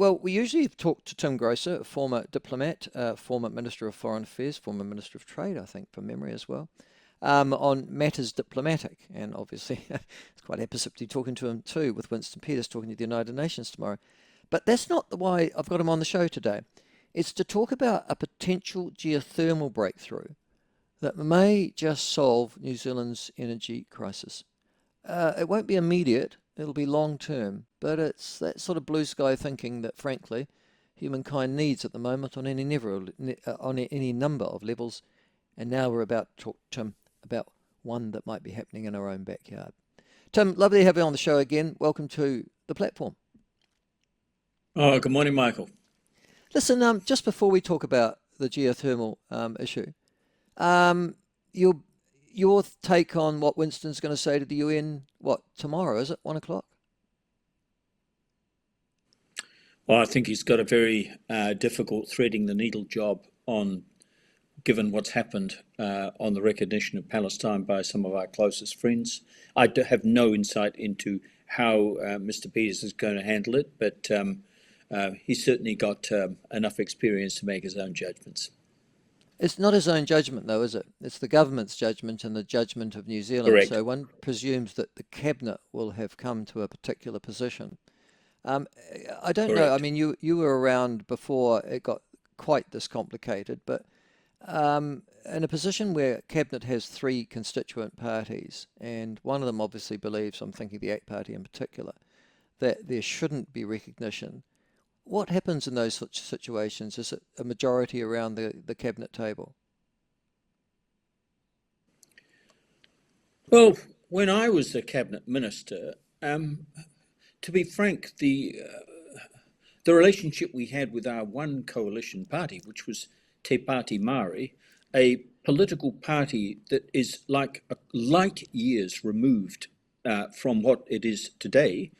Well, we usually talk to Tim Groser, a former diplomat, former Minister of Foreign Affairs, former Minister of Trade, I think, from memory as well, on matters diplomatic. And obviously, it's quite opposite to be talking to him too, with Winston Peters talking to the United Nations tomorrow. But that's not the why I've got him on the show today. It's to talk about a potential geothermal breakthrough that may just solve New Zealand's energy crisis. It won't be immediate, it'll be long term, but it's that sort of blue sky thinking that, frankly, humankind needs at the moment on any number of levels. And now we're about to talk to Tim about one that might be happening in our own backyard. Tim, lovely to have you on the show again. Welcome to the platform. Oh, good morning, Michael. Listen, just before we talk about the geothermal issue, your take on what Winston's going to say to the UN, tomorrow, is it, 1 o'clock? Well, I think he's got a very difficult threading the needle job given what's happened on the recognition of Palestine by some of our closest friends. I have no insight into how Mr. Peters is going to handle it, but he's certainly got enough experience to make his own judgments. It's not his own judgment, though, is it? It's the government's judgment and the judgment of New Zealand. Correct. So one presumes that the cabinet will have come to a particular position. I don't know. I Correct. mean, you were around before it got quite this complicated, but in a position where cabinet has three constituent parties, and one of them obviously believes, I'm thinking the ACT Party in particular, that there shouldn't be recognition. What happens in those such situations? Is it a majority around the cabinet table? Well, when I was a cabinet minister, to be frank, the relationship we had with our one coalition party, which was Te Pāti Māori, a political party that is like light years removed from what it is today,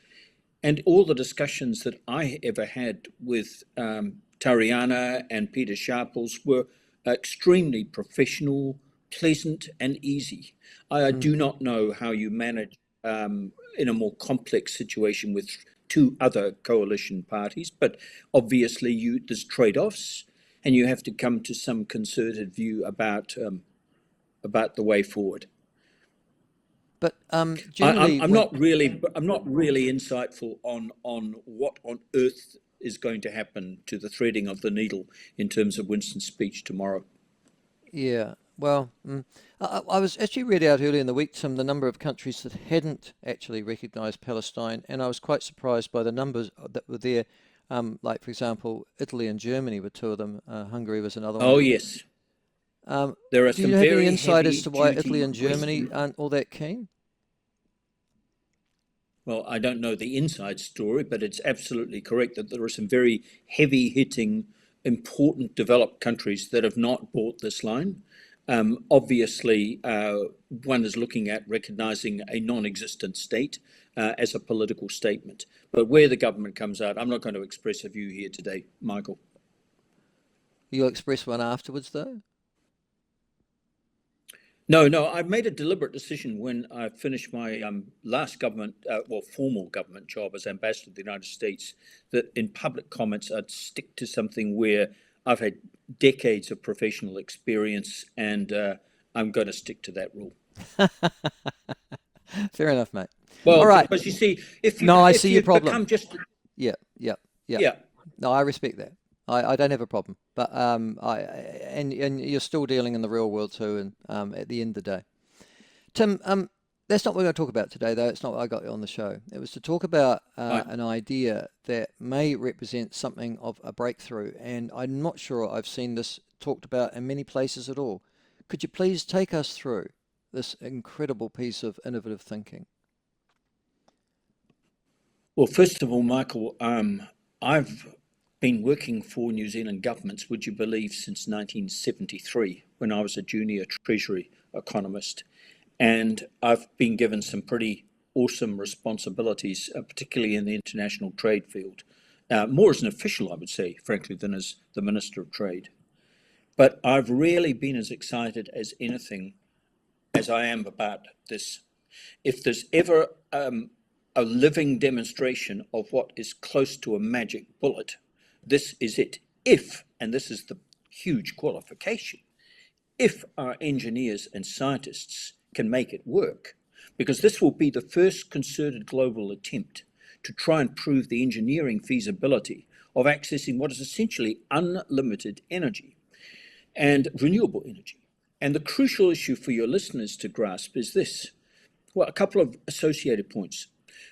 and all the discussions that I ever had with Tariana and Peter Sharples were extremely professional, pleasant, and easy. I do not know how you manage in a more complex situation with two other coalition parties, but obviously there's trade-offs, and you have to come to some concerted view about the way forward. But generally, I'm not really insightful on what on earth is going to happen to the threading of the needle in terms of Winston's speech tomorrow. Yeah, well, I was actually read out earlier in the week, Tim, the number of countries that hadn't actually recognised Palestine, and I was quite surprised by the numbers that were there. Like, for example, Italy and Germany were two of them. Hungary was another one. Oh, yes. There are Do some you have any very insight as to why heavy-duty Italy and Germany Western. aren't all that keen? Well, I don't know the inside story, but it's absolutely correct that there are some very heavy-hitting, important developed countries that have not bought this line. Obviously, one is looking at recognising a non-existent state as a political statement. But where the government comes out, I'm not going to express a view here today, Michael. You'll express one afterwards, though? No, I made a deliberate decision when I finished my last formal government job as ambassador to the United States, that in public comments I'd stick to something where I've had decades of professional experience, and I'm going to stick to that rule. Fair enough, mate. Well, All right. because you see, No, I if see you your problem. become just Yeah. yeah, No, I respect that. I don't have a problem, but and you're still dealing in the real world too, and at the end of the day, Tim, that's not what we're going to talk about today, though. It's not what I got you on the show. It was to talk about right. an idea that may represent something of a breakthrough, and I'm not sure I've seen this talked about in many places at all. Could you please take us through this incredible piece of innovative thinking? Well, first of all, Michael, I've been working for New Zealand governments, would you believe, since 1973, when I was a junior Treasury economist. And I've been given some pretty awesome responsibilities, particularly in the international trade field. More as an official, I would say, frankly, than as the Minister of Trade. But I've rarely been as excited as anything as I am about this. If there's ever a living demonstration of what is close to a magic bullet. This is it. If, and this is the huge qualification, if our engineers and scientists can make it work, because this will be the first concerted global attempt to try and prove the engineering feasibility of accessing what is essentially unlimited energy and renewable energy. And the crucial issue for your listeners to grasp is this. Well, a couple of associated points.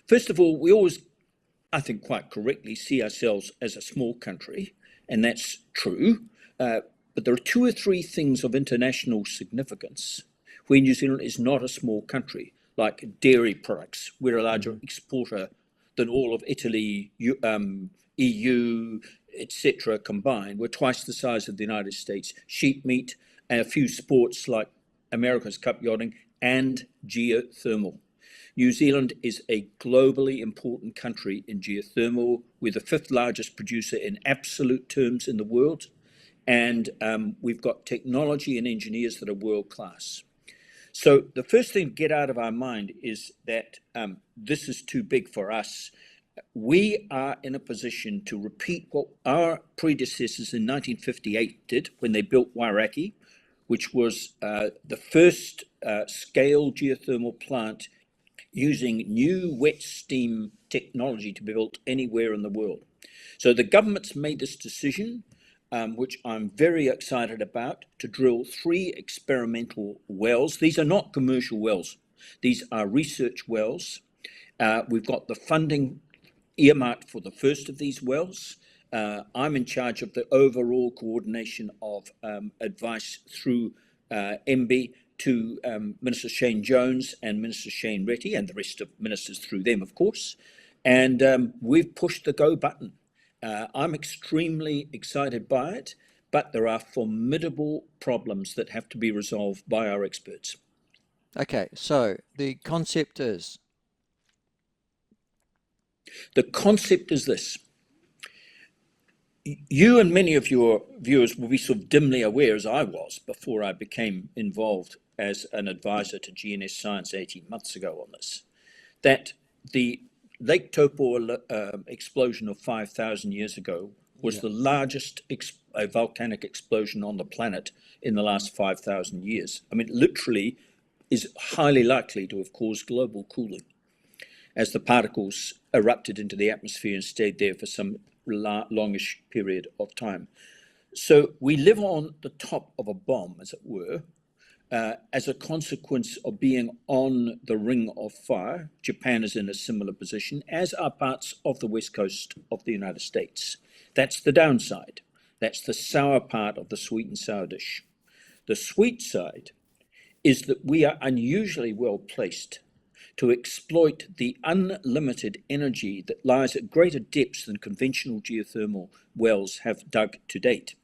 First of all, we always, I think quite correctly, see ourselves as a small country, and that's true. But there are two or three things of international significance where New Zealand is not a small country, like dairy products. We're a larger exporter than all of Italy, EU, etc. combined. We're twice the size of the United States. Sheep meat and a few sports like America's Cup yachting and geothermal. New Zealand is a globally important country in geothermal. We're the fifth largest producer in absolute terms in the world. And we've got technology and engineers that are world class. So the first thing to get out of our mind is that this is too big for us. We are in a position to repeat what our predecessors in 1958 did when they built Wairaki, which was the first scale geothermal plant using new wet steam technology to be built anywhere in the world. So the government's made this decision, which I'm very excited about, to drill 3 experimental wells. These are not commercial wells. These are research wells. We've got the funding earmarked for the first of these wells. I'm in charge of the overall coordination of advice through MB to Minister Shane Jones and Minister Shane Retty and the rest of ministers through them, of course. And we've pushed the go button. I'm extremely excited by it, but there are formidable problems that have to be resolved by our experts. Okay, so the concept is? The concept is this. You and many of your viewers will be sort of dimly aware, as I was before I became involved as an advisor to GNS Science 18 months ago on this, that the Lake Taupo explosion of 5,000 years ago was the largest volcanic explosion on the planet in the last 5,000 years. I mean, literally is highly likely to have caused global cooling as the particles erupted into the atmosphere and stayed there for some longish period of time. So we live on the top of a bomb, as it were, as a consequence of being on the ring of fire. Japan is in a similar position, as are parts of the west coast of the United States. That's the downside. That's the sour part of the sweet and sour dish. The sweet side is that we are unusually well placed to exploit the unlimited energy that lies at greater depths than conventional geothermal wells have dug to date.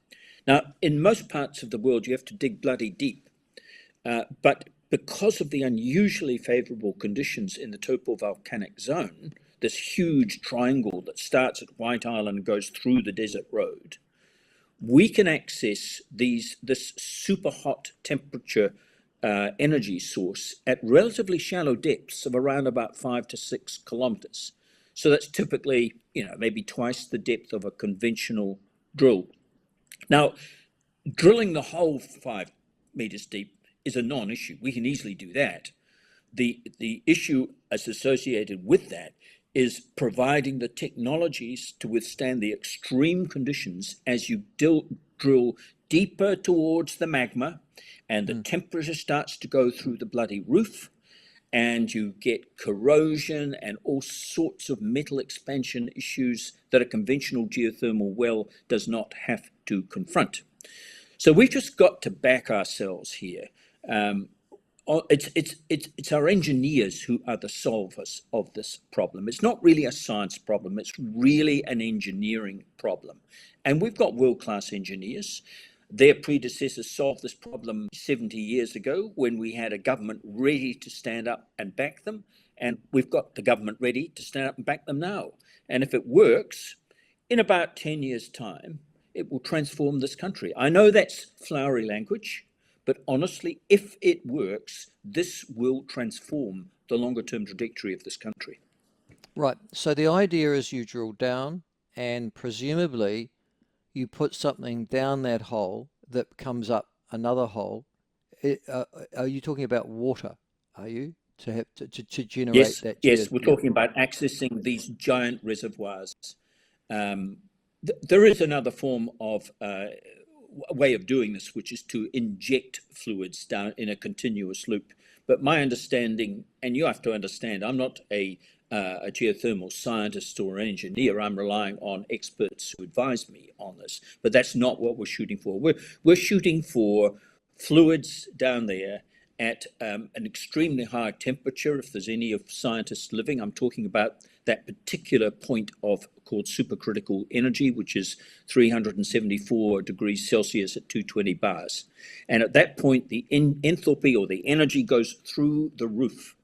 Now, in most parts of the world, you have to dig bloody deep. But because of the unusually favourable conditions in the Taupo volcanic zone, this huge triangle that starts at White Island and goes through the desert road, we can access this super hot temperature energy source at relatively shallow depths of around about 5 to 6 kilometres. So that's typically, maybe twice the depth of a conventional drill. Now, drilling the hole 5 metres deep is a non-issue. We can easily do that. The issue as associated with that is providing the technologies to withstand the extreme conditions as you drill deeper towards the magma and the temperature starts to go through the bloody roof and you get corrosion and all sorts of metal expansion issues that a conventional geothermal well does not have to confront. So we've just got to back ourselves here. It's our engineers who are the solvers of this problem. It's not really a science problem. It's really an engineering problem. And we've got world-class engineers. Their predecessors solved this problem 70 years ago when we had a government ready to stand up and back them. And we've got the government ready to stand up and back them now. And if it works, in about 10 years' time, it will transform this country. I know that's flowery language, but honestly, if it works, this will transform the longer term trajectory of this country. Right. So the idea is you drill down and presumably you put something down that hole that comes up another hole. Are you talking about water? Are you to have to generate Yes, that yes, we're yeah. talking about accessing these giant reservoirs. There is another form of way of doing this, which is to inject fluids down in a continuous loop. But my understanding, and you have to understand, I'm not a geothermal scientist or an engineer. I'm relying on experts who advise me on this. But that's not what we're shooting for. We're shooting for fluids down there at an extremely high temperature. If there's any of scientists living, I'm talking about that particular point of called supercritical energy, which is 374 degrees Celsius at 220 bars. And at that point, the enthalpy or the energy goes through the roof.